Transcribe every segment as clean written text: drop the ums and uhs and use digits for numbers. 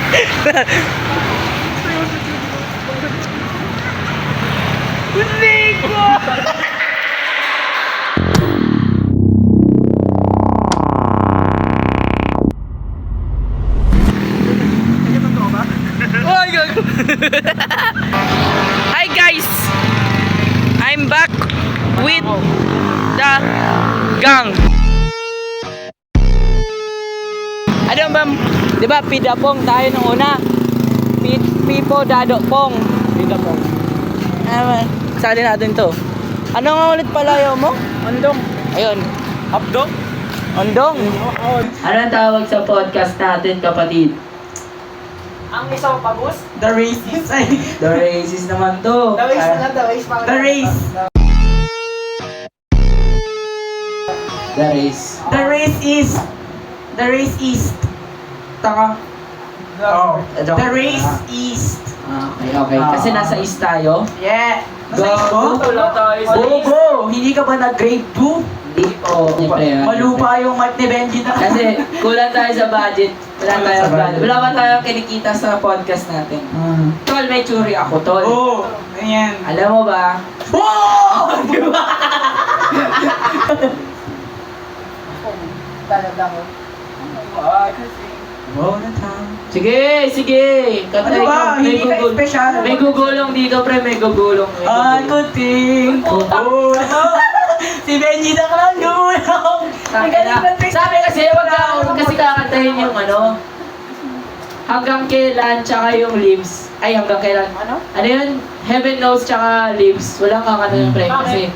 Hindi ko! Ay, gago! Hi guys! I'm back with the gang. Ano ba? Di ba Pidapong tayo nung una? Pipo Dadopong. Pidapong. Sali natin to. Ano nga ulit palayo mo? Ondong. Ayun. Updong? Ondong. Ano ang tawag sa podcast natin, kapatid? Ang isang pagus? The Racist. The Racist naman to. The race na lang, the race. The Race. The Race. The Race is... The Race is... Taka. Oh. The Race is... Okay. Kasi nasa east tayo. Yeah. Go! Wala tayo sa Bobo! Hindi ka ba nag-grade 2? Hindi po. Malupa yung mic ni Benji na. Kasi kulang tayo sa budget. Wala pa tayong kinikita sa podcast natin. Tol, may churi ako, Tol. Oo! Ganyan. Alam mo ba? Wow! Talaga ko. Wow na time. Sige. Ano ba? Hindi ka special. May gugulong dito, pre. May gugulong. Kuting. Oo. Si Benji na lang gumulong. Sabi kasi, wag kasi kakantahin yung ano. Hanggang kailan, tsaka yung lips. Ay, hanggang kailan. Ano? Ano yun? Heaven knows, tsaka lips. Walang kakanta yung pre. Kasi,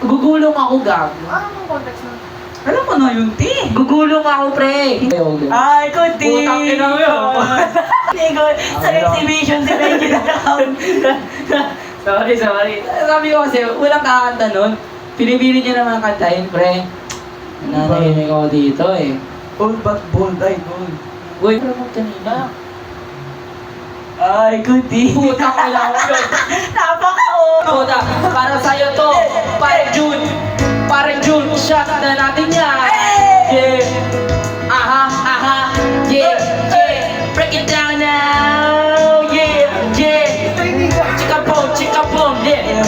gugulong ako, gag. Anong context nun? Alam mo na yun, ti. Gugulong ako, pre. Ay, kuting. Putang ina mo yun. Hindi ko. Sa exhibition si Benji na lang. Sorry. Sabi ko kasi, walang kakanta nun. Pinipili niya naman kantahin, pre. Nanahimik ako dito eh. Old but bold, ay gold. Uy, pero mo kanina. Ay, kuting. Putang ina mo yun. Napaka-o. Puta, para sa'yo to. Parang June, shot na natin yan. Yeah. Aha. Yeah. Break it down now. Yeah. Chika boom. Yeah.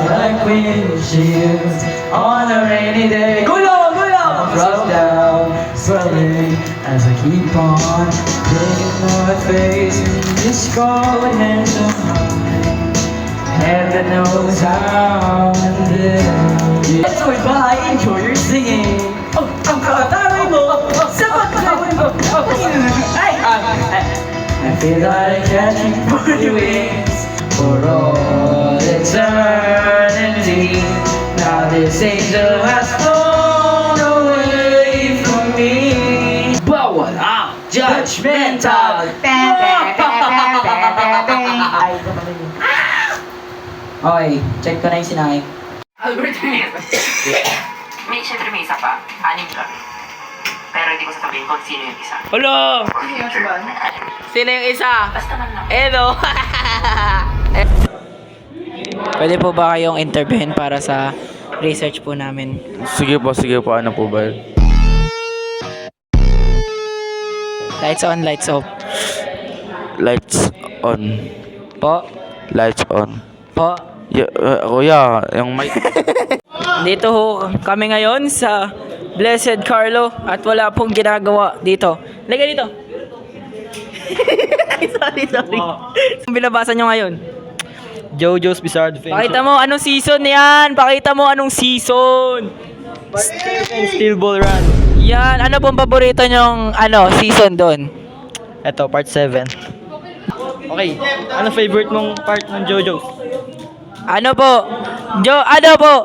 Like windshields on a rainy day. Gulo! Rub down, swelling as I keep on digging my face in this cold handsome high. Heaven knows how and then. So I enjoy your singing. Oh, ang kataray mo sa pagkawin mo. I feel like catching for your wings for all eternity. Now this angel has flown away from me. Bawal ang judgmental. Okay, check ko na yung sinayang. Albert Siyempre may isa pa. Anim kami. Pero hindi ko sasabihin kung sino yung isa. Hello! Sino yung isa? Basta man lang. Hello! Pwede po ba kayong intervene para sa research po namin? Sige po. Ano po ba? Lights on, lights off. Lights on. Po? Lights on. Po? Kuya, yung mic. Dito ho kami ngayon sa Blessed Carlo at wala pong ginagawa dito. Liga dito. sorry. Ang binabasa nyo ngayon? JoJo's Bizarre Adventure. Pakita mo anong season yan. Steel Ball Run. Yan. Ano pong paborito nyong season doon? Ito, part 7. Okay, ano favorite mong part ng JoJo's? Ano po?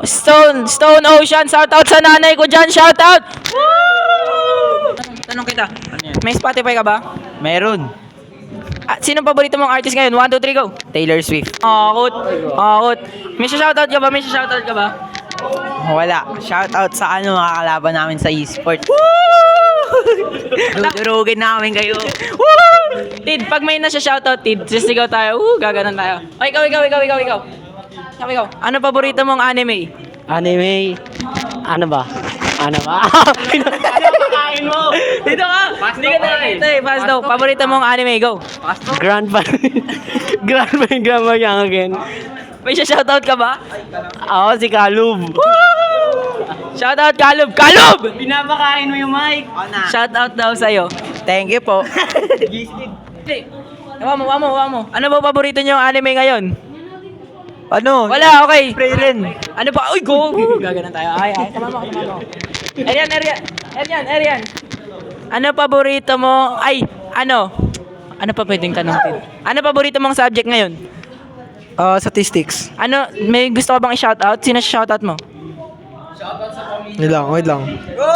Stone Ocean. Shoutout sa nanay ko dyan. Shoutout! Woo! Tanong kita. May Spotify ka ba? Meron. Sino paborito mong artist ngayon? 1, 2, 3, go! Taylor Swift. Akot. May shoutout ka ba? Wala. Shoutout sa mga kalaban namin sa e-sport. Durugin namin kayo. Woo! Tid, pag may nasa-shoutout, Tid, sisigaw tayo. Gaganon tayo. O, ikaw. Ano paborito mong anime? Anime. Ano ba? Ano ba? Dito ka! Hindi ka nakakita eh. Fast daw. Paborito mong anime, go. Grandpa. Grandpa yang again. May shoutout ka ba? Ako si Kalub. Shoutout, Kalub! Kalub! Pinapakain mo yung mic. Shoutout daw sa'yo. Thank you po. Wala mo. Ano ba paborito niyong anime ngayon? Ano? Wala, okay. Spray rin. Ano ba? Uy, go! Gaganan tayo. Ay, tama mo. Arian. Ano paborito mo? Ay, ano? Ano pa pwedeng tanongin? Ano paborito mong subject ngayon? Statistics. Ano, may gusto ka bang i-shoutout? Sino shoutout mo? Wait lang.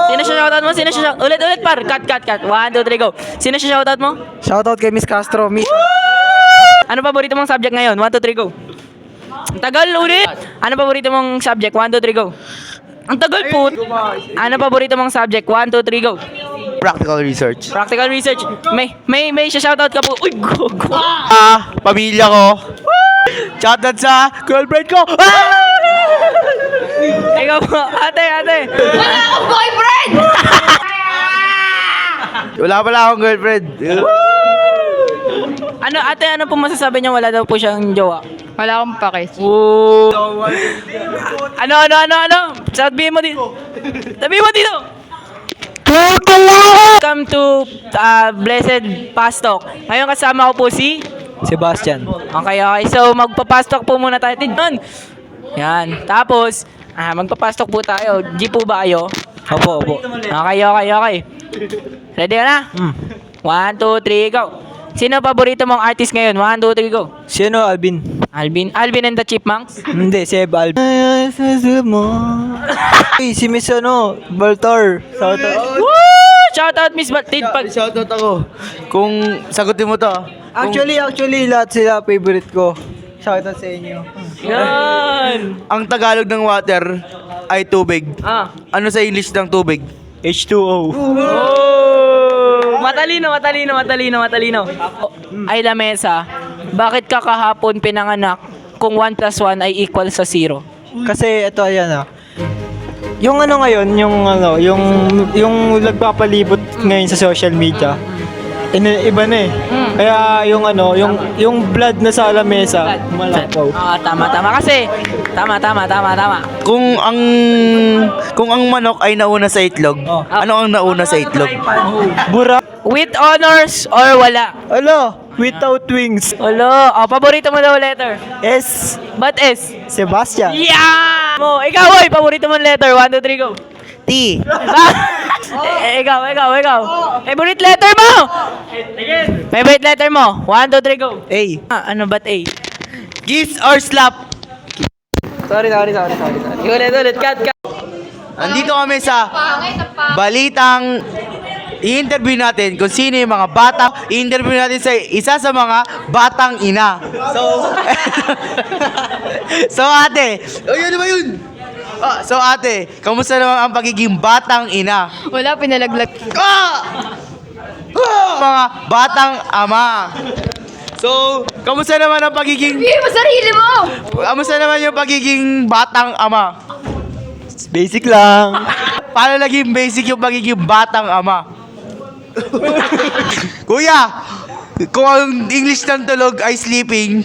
Sino shoutout mo? Ulit, par. Cut. 1, 2, 3, go. Sino shoutout mo? Shoutout kay Miss Castro. Miss. Ano paborito mong subject ngayon? 1, 2, 3, go. Ang tagal ulit. Ano paborito mong subject? 1, 2, 3, go. Ang tagal po. Ano paborito mong subject? 1, 2, 3, go. Practical research. Practical research. May shoutout ka po. Uy, go. Pamilya ko. Shoutout sa girlfriend ko. Ikaw po. Ate. Wala akong boyfriend! Wala pala akong girlfriend. Ano po masasabi niyo? Wala daw po siyang jowa. Wala akong pakis. Oo. Ano? Sabihin mo dito. Welcome to Blessed Pastok. Ngayon kasama ko po si Sebastian. Okay. So, magpapastok po muna tayo. Yan. Tapos, magpapastok po tayo. G po ba kayo? Opo. Okay. Ready ka na? 1, 2, 3, go. Sino paborito mong artist ngayon? 1, 2, 3, go. Sino, Alvin? Alvin and the Chipmunks? Hindi, si Alvin. Hey, si Miss Baltar. Woo! Shoutout Miss Batid. Shoutout ako. Kung sagutin mo to. Actually, lahat sila favorite ko. Shoutout sa inyo. Yan. Ang Tagalog ng water ay tubig. Ano sa English ng tubig? H2O. Matalino. Ay lamesa. Bakit ka kahapon pinanganak kung 1 plus 1 ay equal sa 0? Kasi ito ayan Yung ngayon, yung nagpapalibot ngayon sa social media. Iba na eh. Kaya yung blood na sa lamesa, malapaw. Tama. Kasi, tama. Kung ang manok ay nauna sa itlog, ano ang nauna sa itlog? Bura. With honors or wala? Without wings. Paborito mo daw letter? S. Ba't S? Sebastian. Yeah! Ikaw, paborito mo letter? 1, 2, 3, go. T. Ikaw. Favorite letter mo? Favorite letter mo? 1, 2, 3, go. A. Ano ba't A? Kiss or slap? Sorry. Ulit. Cut. Andito kami sa balitang i-interview natin kung sino yung mga batang i-interview natin sa isa sa mga batang ina. So ate, ano ba yun? So ate, kamusta naman ang pagiging batang ina? Wala, pinalaglag. Mga batang ama. So, kamusta naman ang pagiging Bigay mo sarili mo! kamusta naman yung pagiging batang ama? Basic lang. Paano naging basic yung pagiging batang ama? Kuya, kung ang English ng tulog ay sleeping,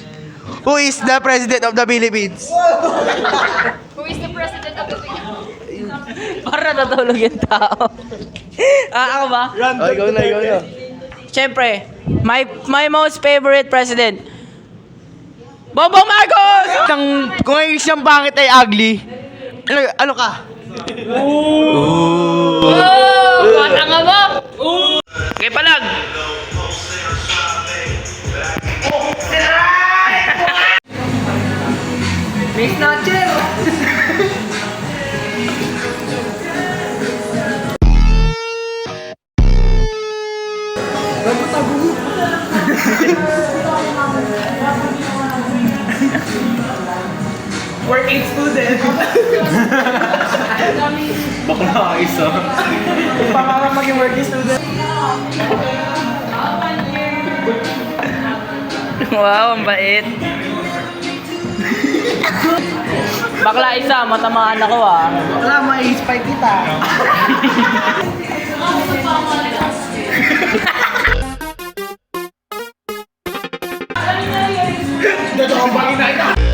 who is the President of the Philippines? Who is the president of the Philippines? Para natulog yung tao. Ako ba? Ikaw na. Siyempre, my most favorite president. Bongbong Marcos! Kung ang English ng pangit ay ugly, ano ka? Bata nga ba? Okay, palag! Miss Nacher! Working student! Baka isa. Pangarap maging working student. Wow, ang bait. Bakla isa, matamaan ako ah. Wala, may spike kita. Dito ang bagay na ito.